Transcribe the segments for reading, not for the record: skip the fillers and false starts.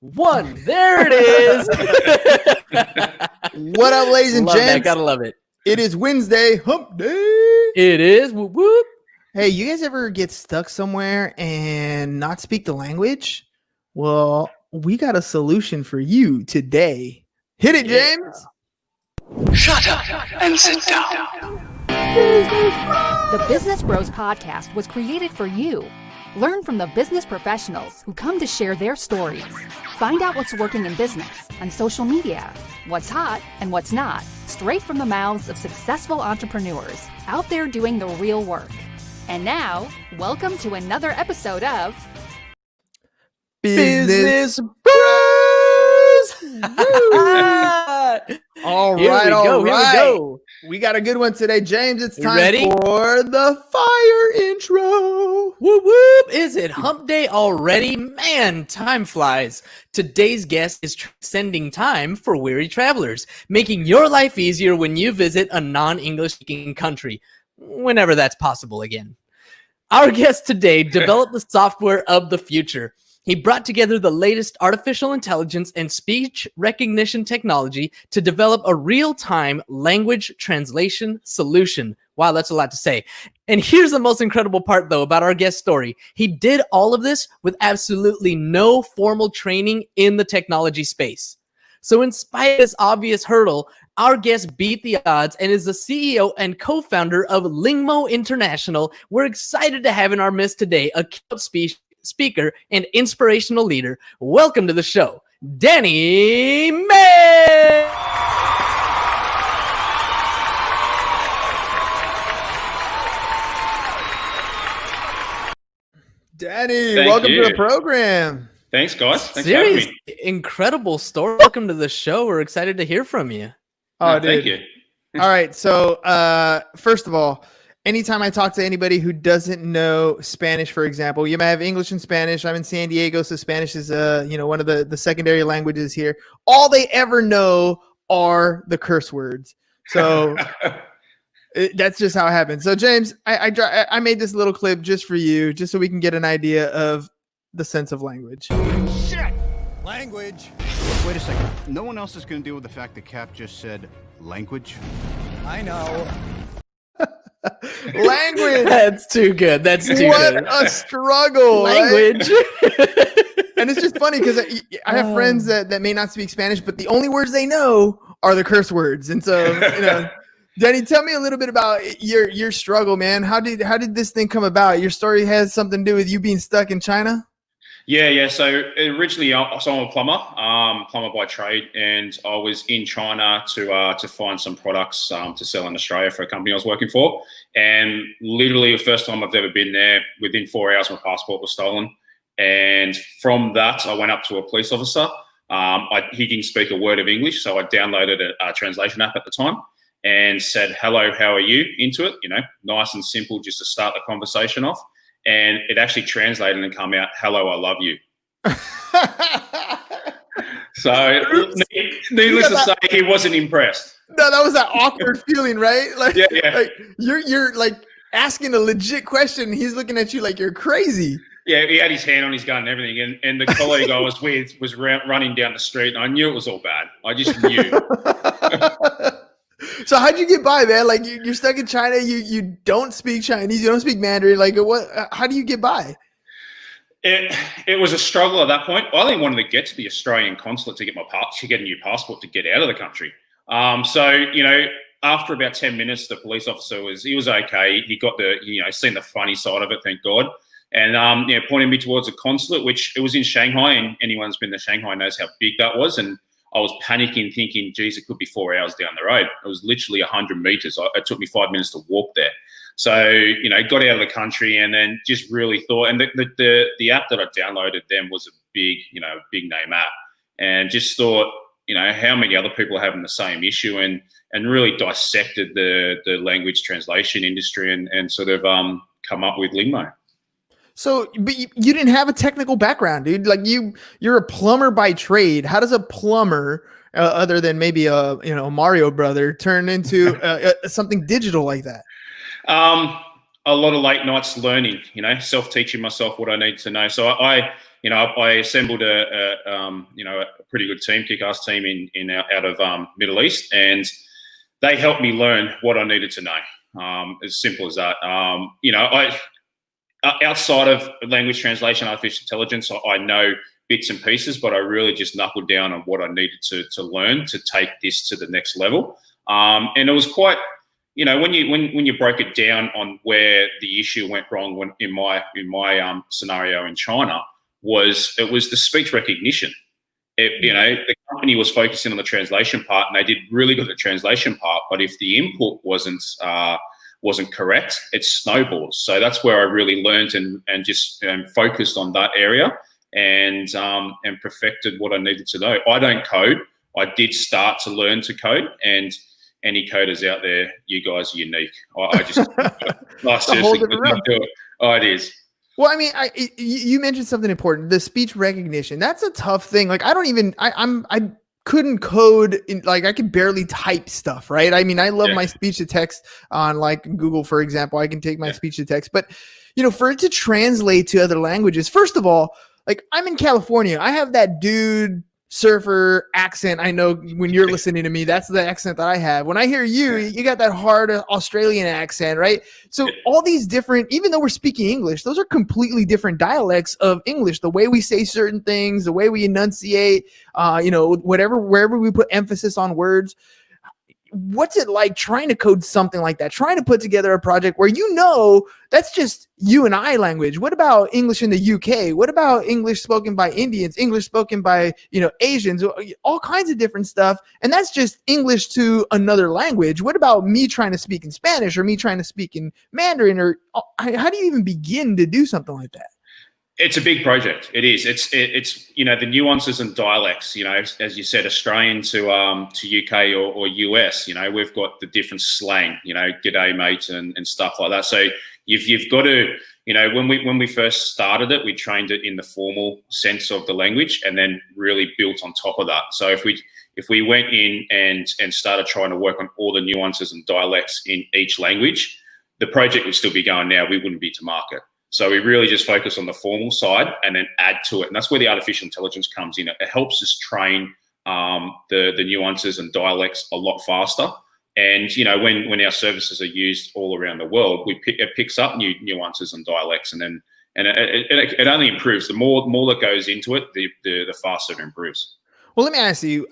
one. There it is. What up, ladies and gents? That. Gotta love it. It is Wednesday, hump day. It is. Whoop, whoop. Hey, you guys ever get stuck somewhere and not speak the language? Well, we got a solution for you today. Hit it, James. Shut up and sit down. The Business Bros Podcast was created for you. Learn from the business professionals who come to share their stories. Find out what's working in business, on social media, what's hot and what's not, straight from the mouths of successful entrepreneurs out there doing the real work. And now, welcome to another episode of Business Bros. All right. We got a good one today, James. It's time for the fire intro. Whoop, whoop. Is it hump day already? Man, time flies. Today's guest is transcending time for weary travelers, making your life easier when you visit a non-English speaking country, whenever that's possible again. Our guest today developed the software of the future. He brought together the latest artificial intelligence and speech recognition technology to develop a real-time language translation solution. Wow, that's a lot to say. And here's the most incredible part, though, about our guest story. He did all of this with absolutely no formal training in the technology space. So in spite of this obvious hurdle, our guest beat the odds and is the CEO and co-founder of Lingmo International. We're excited to have in our midst today a keynote speaker and inspirational leader. Welcome to the show, Danny May. Danny, welcome to the program. Thanks, guys. Thanks for having me. Incredible story. Welcome to the show. We're excited to hear from you. Oh, dude. Thank you. All right. So, first of all, anytime I talk to anybody who doesn't know Spanish, for example, you may have English and Spanish. I'm in San Diego, so Spanish is one of the secondary languages here. All they ever know are the curse words. So that's just how it happens. So James, I made this little clip just for you, just so we can get an idea of the sense of language. Shit! Language. Wait a second. No one else is going to deal with the fact that Cap just said language? I know. Language. That's too good. That's too good. What a struggle. Language. Right? And it's just funny because I have friends that may not speak Spanish, but the only words they know are the curse words. And so, Danny, tell me a little bit about your struggle, man. How did this thing come about? Your story has something to do with you being stuck in China? Yeah. So originally, I'm a plumber by trade, and I was in China to find some products to sell in Australia for a company I was working for. And literally, the first time I've ever been there, within 4 hours, my passport was stolen. And from that, I went up to a police officer. He didn't speak a word of English, so I downloaded a translation app at the time and said, "Hello, how are you?" into it. Nice and simple, just to start the conversation off. And it actually translated and come out, "Hello, I love you." So needless to say, he wasn't impressed. No, that was that awkward feeling, right? Like, yeah. Like you're like asking a legit question. He's looking at you like you're crazy. Yeah, he had his hand on his gun and everything. And the colleague I was with was running down the street. And I knew it was all bad. I just knew. So how'd you get by, man? Like you're stuck in China. You don't speak Chinese. You don't speak Mandarin. Like what? How do you get by? It was a struggle at that point. I only wanted to get to the Australian consulate to get a new passport to get out of the country. So after about 10 minutes, the police officer was okay. He got seen the funny side of it, thank God, and pointed me towards a consulate, which it was in Shanghai, and anyone who's been to Shanghai knows how big that was. And I was panicking, thinking, geez, it could be 4 hours down the road. It was literally 100 meters. It took me 5 minutes to walk there. So, got out of the country and then just really thought, and the app that I downloaded then was a big name app, and just thought, how many other people are having the same issue, and really dissected the language translation industry and sort of come up with Lingmo. So, but you didn't have a technical background, dude. Like you're a plumber by trade. How does a plumber, other than maybe a Mario brother, turn into something digital like that? a lot of late nights learning, self-teaching myself what I need to know. So I assembled a pretty good team, kick-ass team out of Middle East, and they helped me learn what I needed to know. As simple as that. Outside of language translation, artificial intelligence, I know bits and pieces, but I really just knuckled down on what I needed to learn to take this to the next level. And it was quite, when you broke it down on where the issue went wrong in my scenario in China it was the speech recognition. The company was focusing on the translation part, and they did really good at the translation part. But if the input wasn't correct, it snowballs. So that's where I really learned and just focused on that area and perfected what I needed to know. I don't code. I did start to learn to code, and any coders out there, you guys are unique. I just seriously could not do it. Oh, it is. Well, I mean, you mentioned something important, the speech recognition. That's a tough thing. Like, I couldn't code I could barely type stuff, right? I mean, I love my speech to text on like Google, for example. I can take my speech to text, but for it to translate to other languages, first of all, like I'm in California, I have that dude surfer accent. I know when you're listening to me, that's the accent that I have. When I hear you, you got that hard Australian accent, right? So all these different, even though we're speaking English, those are completely different dialects of English. The way we say certain things, the way we enunciate, wherever we put emphasis on words. What's it like trying to code something like that, trying to put together a project where that's just you and I language? What about English in the UK? What about English spoken by Indians, English spoken by, Asians, all kinds of different stuff? And that's just English to another language. What about me trying to speak in Spanish or me trying to speak in Mandarin? Or how do you even begin to do something like that? It's a big project. It is. It's the nuances and dialects. As you said, Australian to UK or US. We've got the different slang. G'day mate and stuff like that. So you've got to. When we first started it, we trained it in the formal sense of the language, and then really built on top of that. So if we went in and started trying to work on all the nuances and dialects in each language, the project would still be going now. We wouldn't be to market. So we really just focus on the formal side and then add to it. And that's where the artificial intelligence comes in. It helps us train the nuances and dialects a lot faster. And, when our services are used all around the world, it picks up new nuances and dialects. And then it only improves. The more that goes into it, the faster it improves. Well, let me ask you,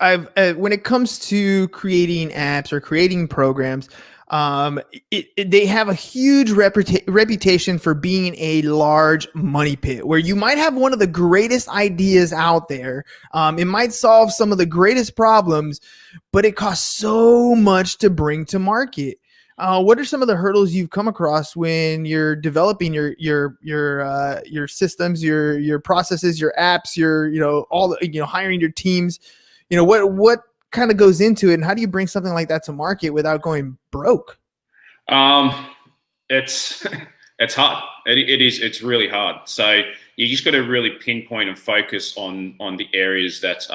when it comes to creating apps or creating programs, they have a huge reputation for being a large money pit where you might have one of the greatest ideas out there. It might solve some of the greatest problems, but it costs so much to bring to market. What are some of the hurdles you've come across when you're developing your systems, your processes, your apps, hiring your teams? What kind of goes into it, and how do you bring something like that to market without going broke? It's hard. It is. It's really hard. So you just got to really pinpoint and focus on the areas that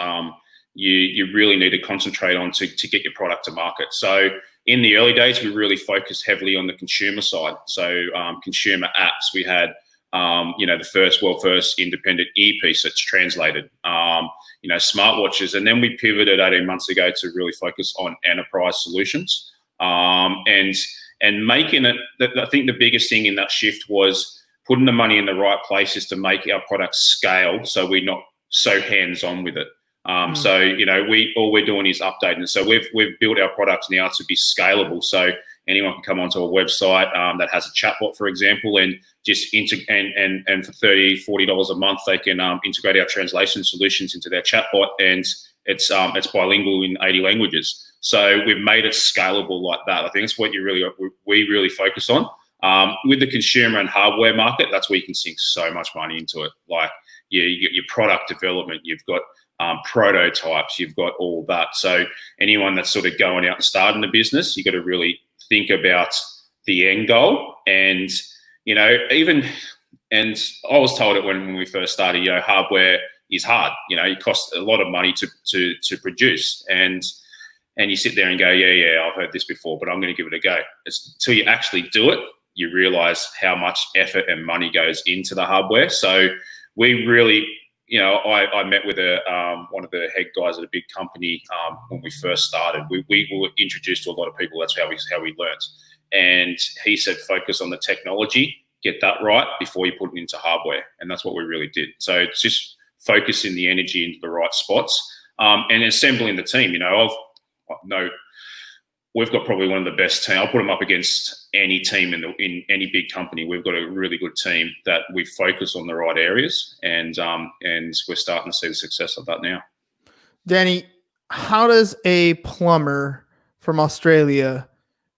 you really need to concentrate on to get your product to market. So in the early days, we really focused heavily on the consumer side. So consumer apps, we had the world first independent earpiece that's translated. Smartwatches, and then we pivoted 18 months ago to really focus on enterprise solutions, and making it. I think the biggest thing in that shift was putting the money in the right places to make our products scale, so we're not so hands-on with it. So all we're doing is updating. So we've built our products now to be scalable. So anyone can come onto a website that has a chatbot, for example, and just and for $30, $40 a month, they can integrate our translation solutions into their chatbot, and it's bilingual in 80 languages. So we've made it scalable like that. I think that's what we really focus on. With the consumer and hardware market, that's where you can sink so much money into it. Like your product development, you've got prototypes, you've got all that. So anyone that's sort of going out and starting a business, you got to really think about the end goal. And and I was told it when we first started, hardware is hard. It costs a lot of money to produce, and you sit there and go, yeah, I've heard this before, but I'm going to give it a go. It's until you actually do it, you realize how much effort and money goes into the hardware. So we really, I met with one of the head guys at a big company when we first started. We were introduced to a lot of people. That's how we learnt. And he said, focus on the technology, get that right before you put it into hardware. And that's what we really did. So it's just focusing the energy into the right spots and assembling the team. We've got probably one of the best teams. I'll put them up against any team in any big company. We've got a really good team that we focus on the right areas, and we're starting to see the success of that now. Danny, how does a plumber from Australia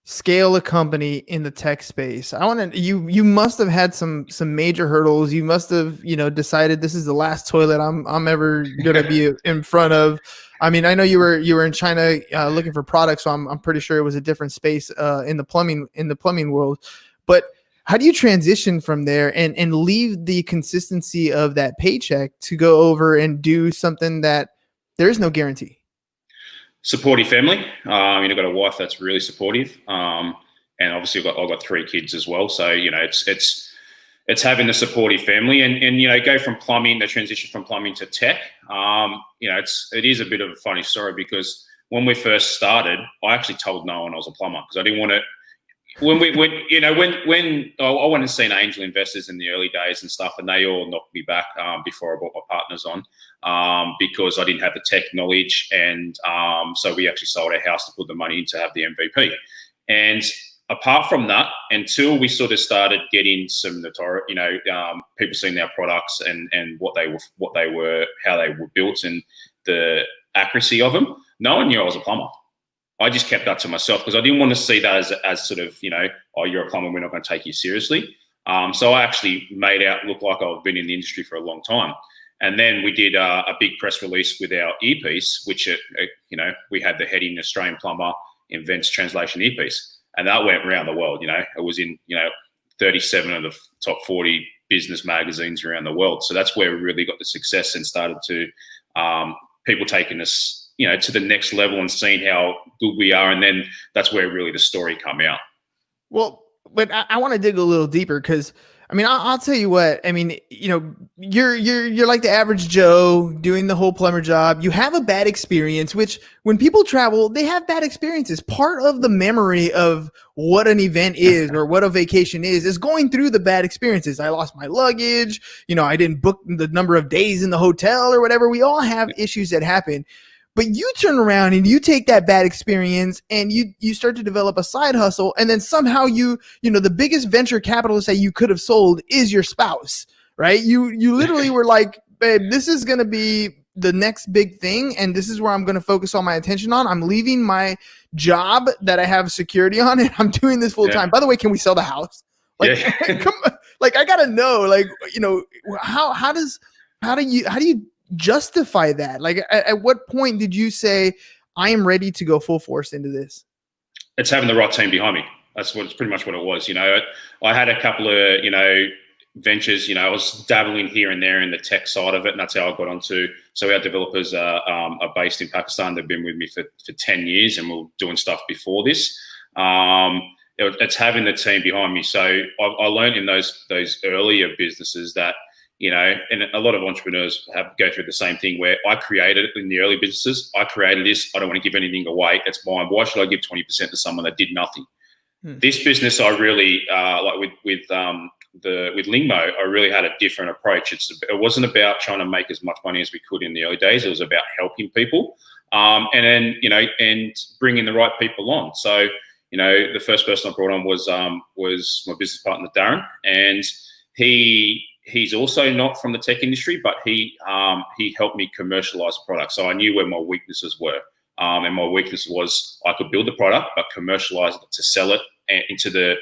scale a company in the tech space? You must have had some major hurdles. You must have, decided this is the last toilet I'm ever going to be in front of. I mean, I know you were in China looking for products, so I'm pretty sure it was a different space in the plumbing world. But how do you transition from there and leave the consistency of that paycheck to go over and do something that there is no guarantee? Supportive family. I've got a wife that's really supportive, and obviously I've got 3 kids as well. So it's having the supportive family, and go from plumbing, the transition from plumbing to tech. It is a bit of a funny story, because when we first started, I actually told no one I was a plumber, because I didn't want to. When I went and seen angel investors in the early days and stuff, and they all knocked me back before I brought my partners on, because I didn't have the tech knowledge, and so we actually sold our house to put the money in to have the MVP. And apart from that, until we sort of started getting some notoriety, people seeing our products and what they were, how they were built, and the accuracy of them, no one knew I was a plumber. I just kept that to myself, because I didn't want to see that as sort of, oh, you're a plumber, we're not going to take you seriously. So I actually made out look like I've been in the industry for a long time. And then we did a big press release with our earpiece, which, we had the heading Australian Plumber Invents Translation Earpiece. And that went around the world. It was in, 37 of the top 40 business magazines around the world. So that's where we really got the success and started to people taking us, to the next level and seeing how good we are. And then that's where really the story come out. Well, but I want to dig a little deeper, because I'll tell you what, you're like the average Joe doing the whole plumber job. You have a bad experience, which when people travel, they have bad experiences. Part of the memory of what an event is or what a vacation is going through the bad experiences. I lost my luggage. I didn't book the number of days in the hotel or whatever. We all have issues that happen. But you turn around and you take that bad experience and you start to develop a side hustle, and then somehow the biggest venture capitalist that you could have sold is your spouse, right? You literally were like, babe, this is going to be the next big thing, and this is where I'm going to focus all my attention on. I'm leaving my job that I have security on, and I'm doing this full time. By the way, can we sell the house? Come on, I gotta know, how do you justify that? At what point did you say, I am ready to go full force into this? It's having the right team behind me. It's pretty much what it was. I had a couple of, ventures, I was dabbling here and there in the tech side of it, and that's how I got onto. So our developers are based in Pakistan. They've been with me for 10 years, and we're doing stuff before this. It's having the team behind me. So I learned in those earlier businesses that, and a lot of entrepreneurs go through the same thing, where I created it in the early businesses. I created this. I don't want to give anything away. It's mine. Why should I give 20% to someone that did nothing? This business, I really with Lingmo, I really had a different approach. It wasn't about trying to make as much money as we could in the early days. It was about helping people, and then and bringing the right people on. So the first person I brought on was my business partner Darren, and he's also not from the tech industry, but he helped me commercialize the product. So I knew where my weaknesses were. And my weakness was I could build the product, but commercialize it to sell it into the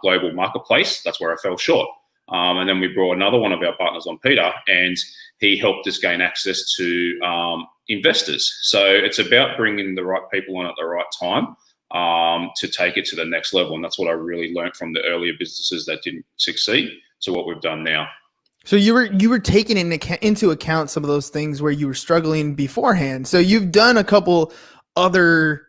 global marketplace. That's where I fell short. And then we brought another one of our partners on, Peter, and he helped us gain access to investors. So it's about bringing the right people on at the right time to take it to the next level. And that's what I really learned from the earlier businesses that didn't succeed to what we've done now. So you were taking into account some of those things where you were struggling beforehand. So you've done a couple other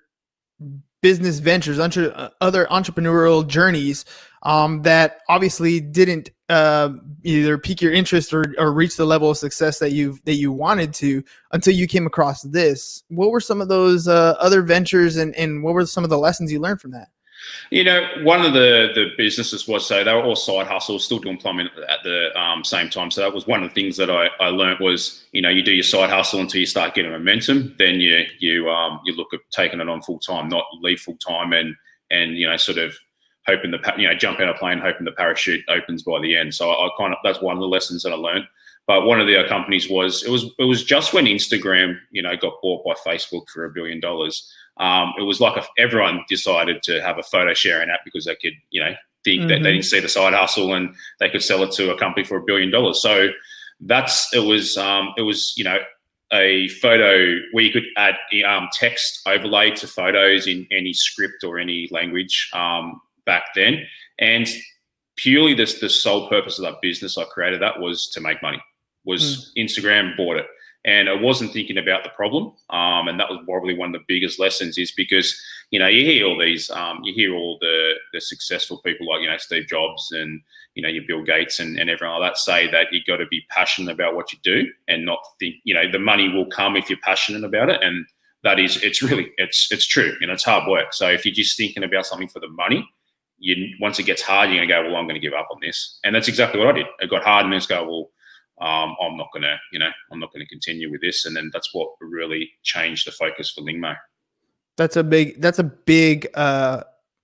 business ventures, other entrepreneurial journeys. that obviously didn't either pique your interest or reach the level of success that you wanted to until you came across this. What were some of those other ventures, and what were some of the lessons you learned from that? One of the businesses was, so they were all side hustles, still doing plumbing at the same time. So that was one of the things that I learned was, you do your side hustle until you start getting momentum. Then you look at taking it on full time, not leave full time and sort of hoping jump out of plane, hoping the parachute opens by the end. So that's one of the lessons that I learned. But one of the companies was, it was just when Instagram, got bought by Facebook for $1 billion. It was like everyone decided to have a photo sharing app because they could, think that they didn't see the side hustle and they could sell it to a company for $1 billion. So it was a photo where you could add text overlay to photos in any script or any language back then. And purely the sole purpose of that business I created that was to make money. Instagram bought it. And I wasn't thinking about the problem. And that was probably one of the biggest lessons is because, you hear all these, you hear all the successful people like, Steve Jobs and, your Bill Gates and everyone like that say that you got to be passionate about what you do and not think, the money will come if you're passionate about it. And that is, it's true. It's hard work. So if you're just thinking about something for the money, once it gets hard, you're going to go, well, I'm going to give up on this. And that's exactly what I did. It got hard and then go, well, I'm not gonna continue with this, and then that's what really changed the focus for Lingmo. That's a big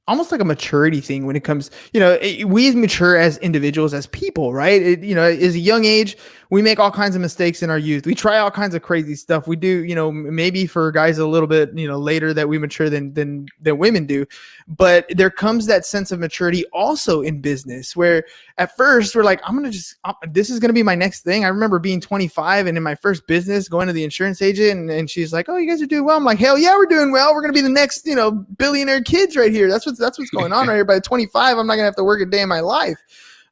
almost like a maturity thing when it comes, we mature as individuals, as people, right? As a young age, we make all kinds of mistakes in our youth. We try all kinds of crazy stuff. We do, maybe for guys a little bit, later that we mature than women do. But there comes that sense of maturity also in business where at first we're like, this is going to be my next thing. I remember being 25 and in my first business going to the insurance agent and she's like, oh, you guys are doing well. I'm like, hell yeah, we're doing well. We're going to be the next, billionaire kids right here. That's what's going on right here. By 25, I'm not going to have to work a day in my life.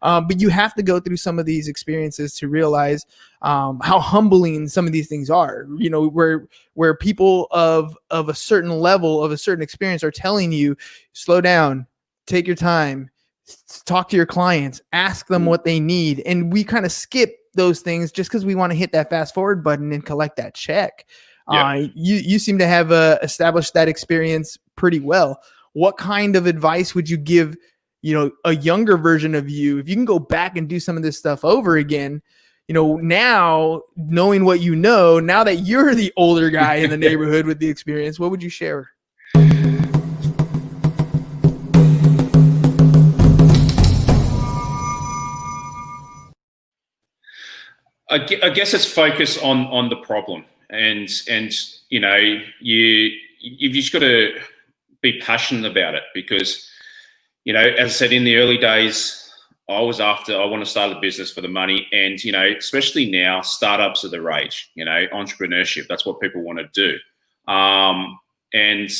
But you have to go through some of these experiences to realize how humbling some of these things are. Where people of a certain level, of a certain experience, are telling you, slow down, take your time, talk to your clients, ask them what they need, and we kind of skip those things just because we want to hit that fast forward button and collect that check. Yeah. You seem to have established that experience pretty well. What kind of advice would you give? A younger version of you, if you can go back and do some of this stuff over again, now knowing what now that you're the older guy in the neighborhood with the experience, what would you share? I guess it's focus on the problem and you've just got to be passionate about it because as I said, in the early days, I want to start a business for the money. And, especially now, startups are the rage, entrepreneurship. That's what people want to do. And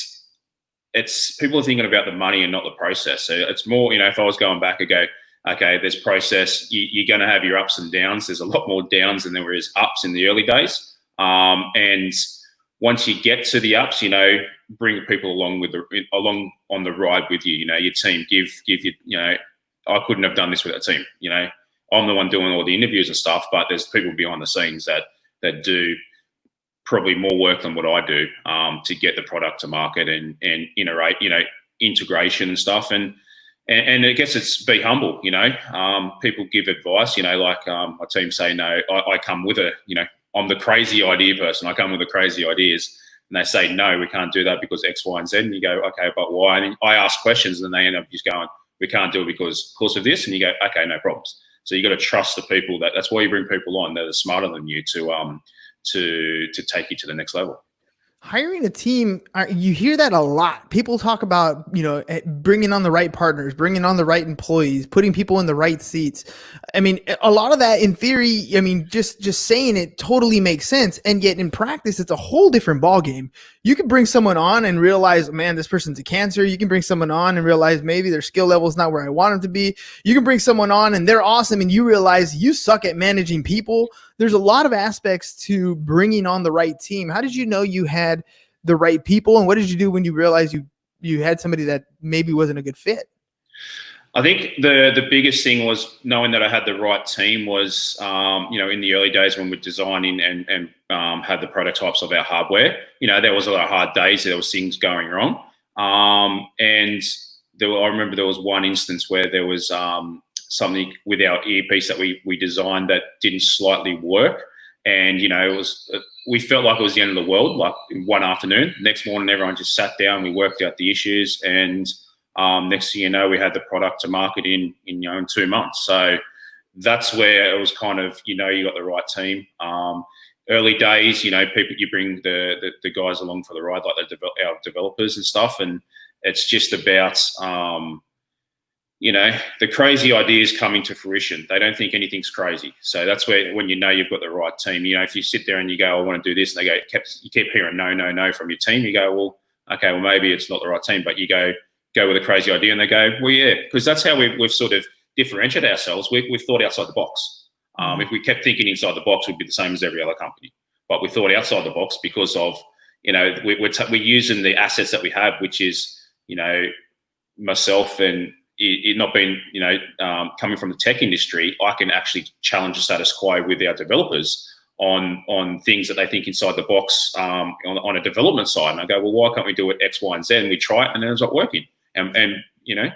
people are thinking about the money and not the process. So it's more, if I was going back, I go, okay, there's process. You're going to have your ups and downs. There's a lot more downs than there is ups in the early days. And once you get to the ups, bring people along on the ride with you. Your team give you. I couldn't have done this with a team. I'm the one doing all the interviews and stuff, but there's people behind the scenes that do probably more work than what I do to get the product to market and iterate. Integration and stuff. And I guess it's be humble. People give advice. Like my team say, no, I come with I'm the crazy idea person. I come with the crazy ideas. And they say, no, we can't do that because X, Y, and Z. And you go, okay, but why? And I ask questions and they end up just going, we can't do it because of this. And you go, okay, no problems. So you got to trust the people. That's why you bring people on that are smarter than you to take you to the next level. Hiring a team, you hear that a lot. People talk about, bringing on the right partners, bringing on the right employees, putting people in the right seats. I mean, a lot of that in theory, just saying it totally makes sense. And yet in practice, it's a whole different ballgame. You can bring someone on and realize, man, this person's a cancer. You can bring someone on and realize maybe their skill level is not where I want them to be. You can bring someone on and they're awesome and you realize you suck at managing people. There's a lot of aspects to bringing on the right team. How did you know you had the right people? And what did you do when you realized you had somebody that maybe wasn't a good fit? I think the biggest thing was knowing that I had the right team was, in the early days when we're designing and had the prototypes of our hardware, there was a lot of hard days. There was things going wrong. And I remember there was one instance where there was something with our earpiece that we designed that didn't slightly work. And, we felt like it was the end of the world, like in one afternoon. Next morning, everyone just sat down, we worked out the issues, and next thing you know, we had the product to market in 2 months. So that's where it was kind of, you got the right team. Early days, people, you bring the guys along for the ride, like our developers and stuff. And it's just about, the crazy ideas coming to fruition. They don't think anything's crazy. So that's when you've got the right team. If you sit there and you go, I want to do this, and they go, you keep hearing no from your team, you go, well, okay, well, maybe it's not the right team, but you go with a crazy idea, and they go, well, yeah, because that's how we've sort of differentiated ourselves. We've thought outside the box. If we kept thinking inside the box, we'd be the same as every other company. But we thought outside the box because of, we're using the assets that we have, which is, myself and it not being, coming from the tech industry, I can actually challenge the status quo with our developers on things that they think inside the box on a development side. And I go, well, why can't we do it X, Y, and Z? And we try it, and then it's not working. And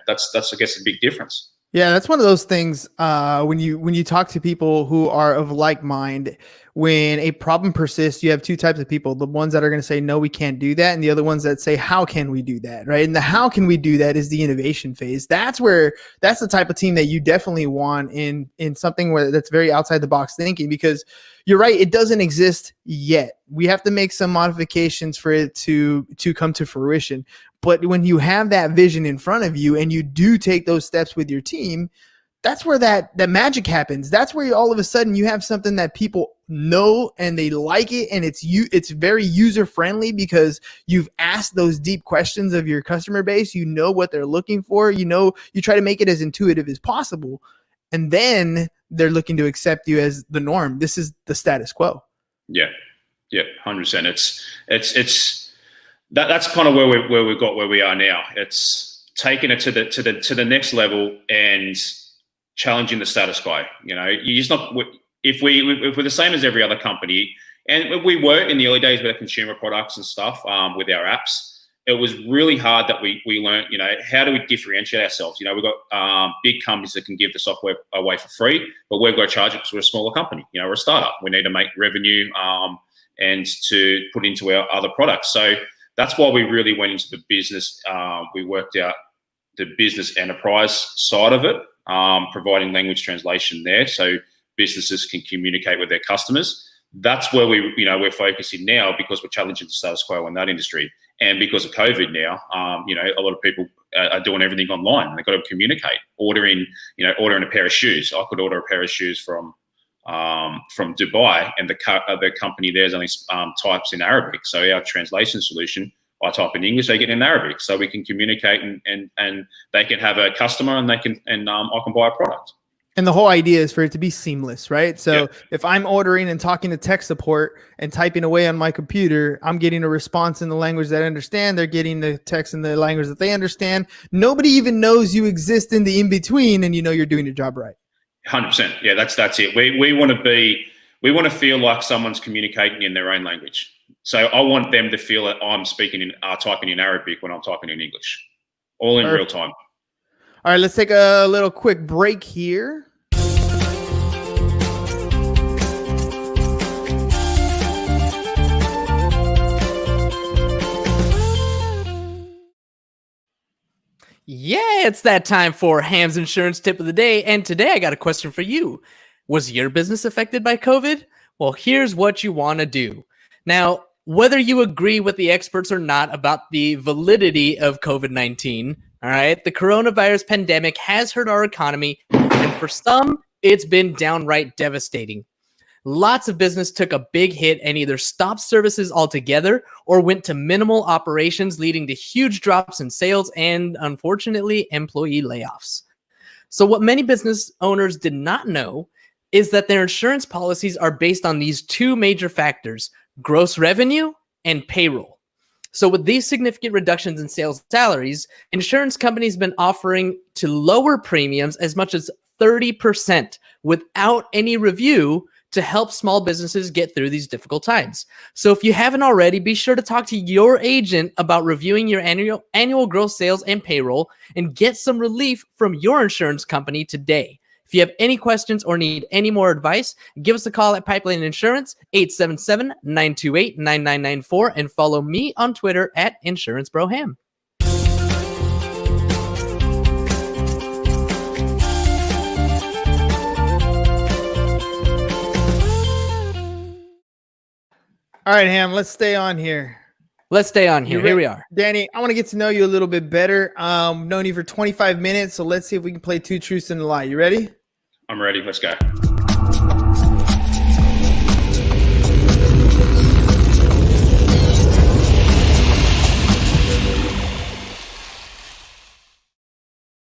that's I guess a big difference. Yeah, that's one of those things when you talk to people who are of like mind, when a problem persists, you have two types of people: the ones that are going to say, no, we can't do that, and the other ones that say, how can we do that, right? And the how can we do that is the innovation phase. That's the type of team that you definitely want in something that's very outside the box thinking, because you're right, it doesn't exist yet. We have to make some modifications for it to come to fruition. But when you have that vision in front of you and you do take those steps with your team, that's where that magic happens. That's where all of a sudden you have something that people know and they like it, and it's very user friendly because you've asked those deep questions of your customer base. You know what they're looking for. You try to make it as intuitive as possible, and then they're looking to accept you as the norm. This is the status quo. Yeah, 100%. That's kind of where we've got where we are now. It's taking it to the next level and challenging the status quo. You just not, if we're the same as every other company, and we were in the early days with our consumer products and stuff, with our apps, it was really hard that we learned, how do we differentiate ourselves? We've got big companies that can give the software away for free, but we've got to charge it because we're a smaller company. We're a startup. We need to make revenue and to put into our other products. So that's why we really went into the business. We worked out the business enterprise side of it, providing language translation there so businesses can communicate with their customers. That's where we're focusing now, because we're challenging the status quo in that industry. And because of COVID now, a lot of people are doing everything online. They've got to communicate, ordering a pair of shoes. I could order a pair of shoes from Dubai, and the company there's only types in Arabic. So our translation solution, I type in English, they get in Arabic, so we can communicate and they can have a customer and I can buy a product. And the whole idea is for it to be seamless, right? So if I'm ordering and talking to tech support and typing away on my computer, I'm getting a response in the language that I understand. They're getting the text in the language that they understand. Nobody even knows you exist in the in-between, and you're doing your job right. 100%. Yeah, that's it. We want to feel like someone's communicating in their own language. So I want them to feel that I'm typing in Arabic when I'm typing in English, all in real time. All right, let's take a little quick break here. Yeah, it's that time for Ham's Insurance Tip of the Day. And today I got a question for you. Was your business affected by COVID? Well, here's what you want to do. Now, whether you agree with the experts or not about the validity of COVID-19, all right, the coronavirus pandemic has hurt our economy, and for some, it's been downright devastating. Lots of business took a big hit and either stopped services altogether or went to minimal operations, leading to huge drops in sales and, unfortunately, employee layoffs. So what many business owners did not know is that their insurance policies are based on these two major factors: gross revenue and payroll. So with these significant reductions in sales salaries, insurance companies have been offering to lower premiums as much as 30% without any review to help small businesses get through these difficult times. So if you haven't already, be sure to talk to your agent about reviewing your annual gross sales and payroll and get some relief from your insurance company today. If you have any questions or need any more advice, give us a call at Pipeline Insurance, 877-928-9994, and follow me on Twitter at InsuranceBroHam. All right, Ham, let's stay on here. Let's stay on here. Here we are. Danny, I want to get to know you a little bit better. Known you for 25 minutes, so let's see if we can play Two Truths and a Lie. You ready? I'm ready. Let's go.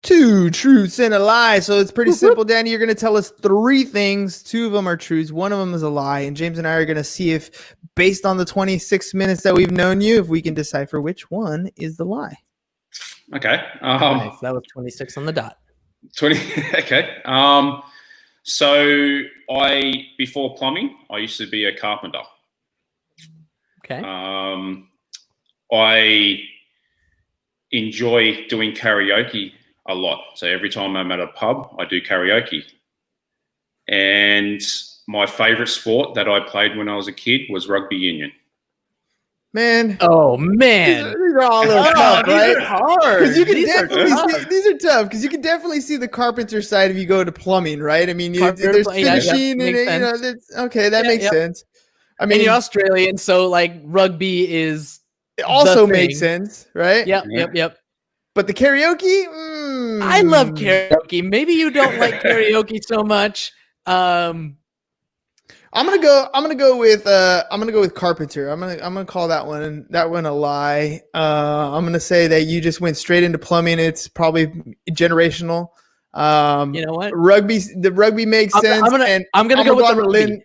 Two truths and a lie. So it's pretty simple, Danny. You're going to tell us 3 things. 2 of them are truths. 1 of them is a lie. And James and I are going to see if, based on the 26 minutes that we've known you, if we can decipher which one is the lie. Okay. Nice. That was 26 on the dot. 20. Okay. So before plumbing, I used to be a carpenter. Okay. I enjoy doing karaoke a lot. So every time I'm at a pub, I do karaoke. And my favorite sport that I played when I was a kid was rugby union. Man. Oh, man. These are all a little tough, right? Hard. You can these are tough because you can definitely see the carpenter side if you go to plumbing, right? I mean, there's finishing and okay, that makes sense. I mean, and you're Australian, so like rugby is it also makes sense, right? Yep. But the karaoke, I love karaoke. Maybe you don't like karaoke so much. I'm gonna go with carpenter. I'm gonna call that one a lie. I'm gonna say that you just went straight into plumbing. It's probably generational. You know what? The rugby makes sense. I'm gonna go with the rugby.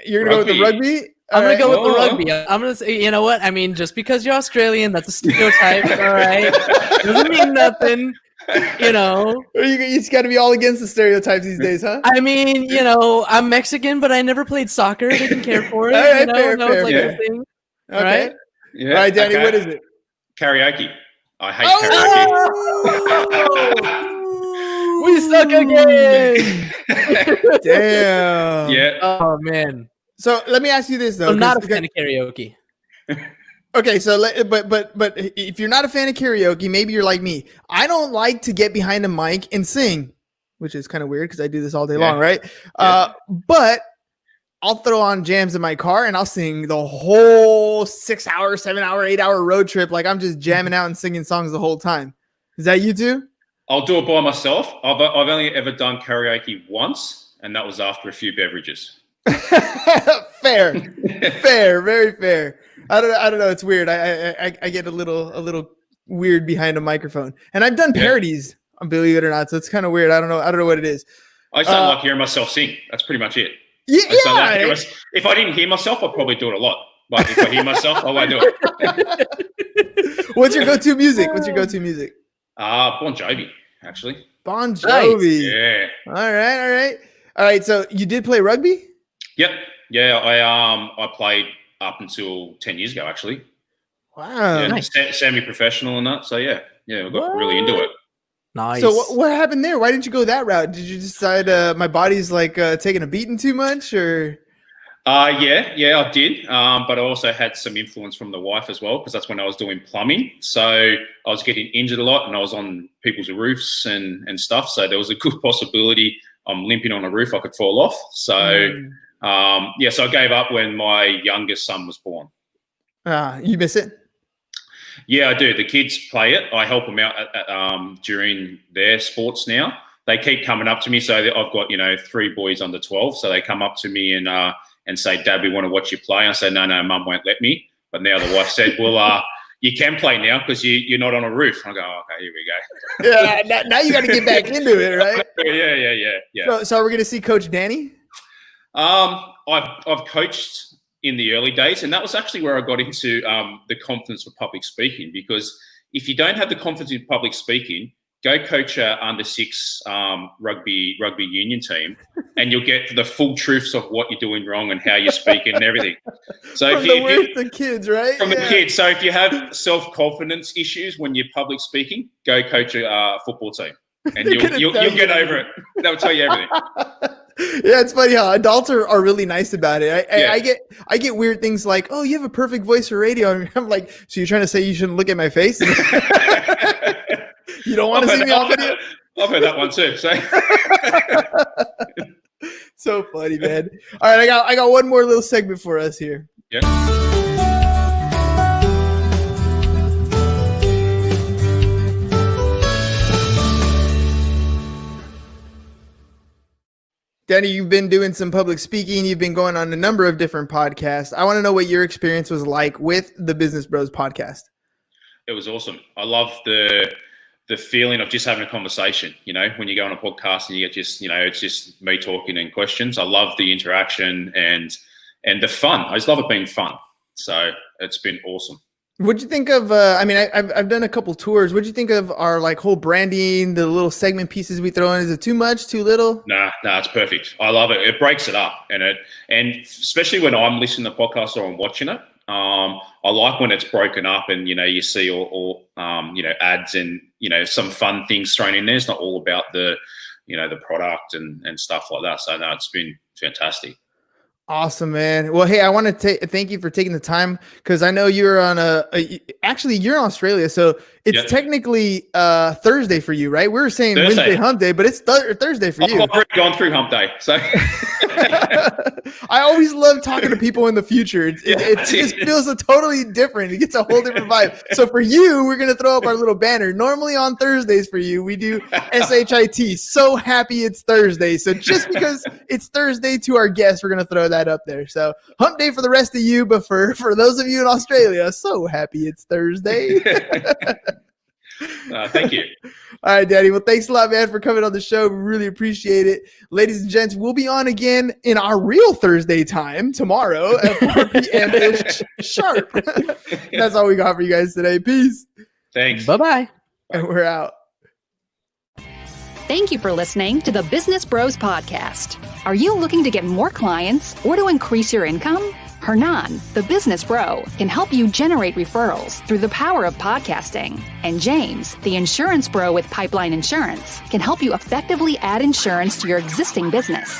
You're gonna go with the rugby? I'm going to go with the rugby. I'm going to say, you know what? I mean, just because you're Australian, that's a stereotype, all right? Doesn't mean nothing, you know. You just got to be all against the stereotypes these days, huh? I mean, you know, I'm Mexican, but I never played soccer. I didn't care for it. All right, you know? fair. A thing. Okay. Right? Yeah. All right, Danny, what is it? Karaoke. I hate karaoke. We suck again. Damn. Yeah. Oh, man. So let me ask you this though. I'm not a fan of karaoke. Okay, so but if you're not a fan of karaoke, maybe you're like me. I don't like to get behind a mic and sing, which is kind of weird because I do this all day long, right? Yeah. But I'll throw on jams in my car and I'll sing the whole 6-hour, 7-hour, 8-hour road trip like I'm just jamming out and singing songs the whole time. Is that you too? I'll do it by myself. I've only ever done karaoke once, and that was after a few beverages. Fair, very fair. I don't know. It's weird. I get a little weird behind a microphone, and I've done parodies, believe it or not. So it's kind of weird. I don't know what it is. I just don't like hearing myself sing. That's pretty much it. Yeah. If I didn't hear myself, I'd probably do it a lot. But if I hear myself, I won't do it. What's your go-to music? Bon Jovi, actually. Bon Jovi. Nice. Yeah. All right. So you did play rugby? Yep. Yeah. I played up until 10 years ago, actually. Wow. Yeah, nice. Semi-professional and that. So yeah, I got really into it. Nice. So what happened there? Why didn't you go that route? Did you decide my body's like taking a beating too much, or? Yeah, I did. But I also had some influence from the wife as well, because that's when I was doing plumbing. So I was getting injured a lot, and I was on people's roofs and stuff. So there was a good possibility I'm limping on a roof, I could fall off. So so I gave up when my youngest son was born. You miss it? Yeah, I do. The kids play it. I help them out during their sports now. They keep coming up to me. So I've got 3 boys under 12. So they come up to me and say, "Dad, we want to watch you play." I say, "No, Mum won't let me." But now the wife said, "Well, you can play now because you're not on a roof." I go, "Okay, here we go." Yeah, now you got to get back into it, right? Yeah. So we're gonna see Coach Danny. I've coached in the early days, and that was actually where I got into the confidence for public speaking. Because if you don't have the confidence in public speaking, go coach a under-6 rugby union team, and you'll get the full truths of what you're doing wrong and how you're speaking and everything. So From the kids, right? From the kids. So if you have self-confidence issues when you're public speaking, go coach a football team, and you'll get over it. They'll tell you everything. Yeah, it's funny how adults are really nice about it. I get weird things like, "Oh, you have a perfect voice for radio." And I'm like, "So you're trying to say you shouldn't look at my face? You don't want to see me on video?" I've heard that one too. So funny, man. All right, I got one more little segment for us here. Yeah. Danny, you've been doing some public speaking. You've been going on a number of different podcasts. I want to know what your experience was like with the Business Bros podcast. It was awesome. I love the feeling of just having a conversation, when you go on a podcast and you get it's just me talking and questions. I love the interaction and the fun. I just love it being fun. So it's been awesome. What'd you think of, I've done a couple tours. What'd you think of our whole branding, the little segment pieces we throw in? Is it too much, too little? Nah, it's perfect. I love it. It breaks it up. And especially when I'm listening to podcasts or I'm watching it, I like when it's broken up and, you see all ads and, some fun things thrown in there. It's not all about the product and stuff like that. So no, it's been fantastic. Awesome, man. Well, hey, I want to thank you for taking the time, because I know you're on actually you're in Australia, so it's technically Thursday for you, right? We were saying Thursday. Wednesday hump day, but it's Thursday for you. I've already gone through hump day, so. I always love talking to people in the future. It just feels totally different. It gets a whole different vibe. So for you, we're going to throw up our little banner. Normally on Thursdays for you, we do SHIT. So happy it's Thursday. So just because it's Thursday to our guests, we're going to throw that up there. So hump day for the rest of you, but for those of you in Australia, so happy it's Thursday. Thank you. All right, Daddy. Well, thanks a lot, man, for coming on the show. We really appreciate it. Ladies and gents, we'll be on again in our real Thursday time tomorrow at 4 p.m. sharp. That's all we got for you guys today. Peace. Thanks. Bye-bye. And we're out. Thank you for listening to the Business Bros Podcast. Are you looking to get more clients or to increase your income? Hernan, the business bro, can help you generate referrals through the power of podcasting. And James, the insurance bro with Pipeline Insurance, can help you effectively add insurance to your existing business.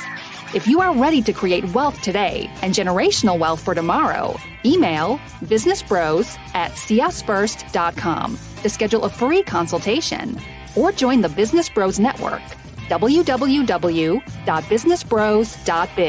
If you are ready to create wealth today and generational wealth for tomorrow, email businessbros@csfirst.com to schedule a free consultation, or join the Business Bros Network, www.businessbros.biz.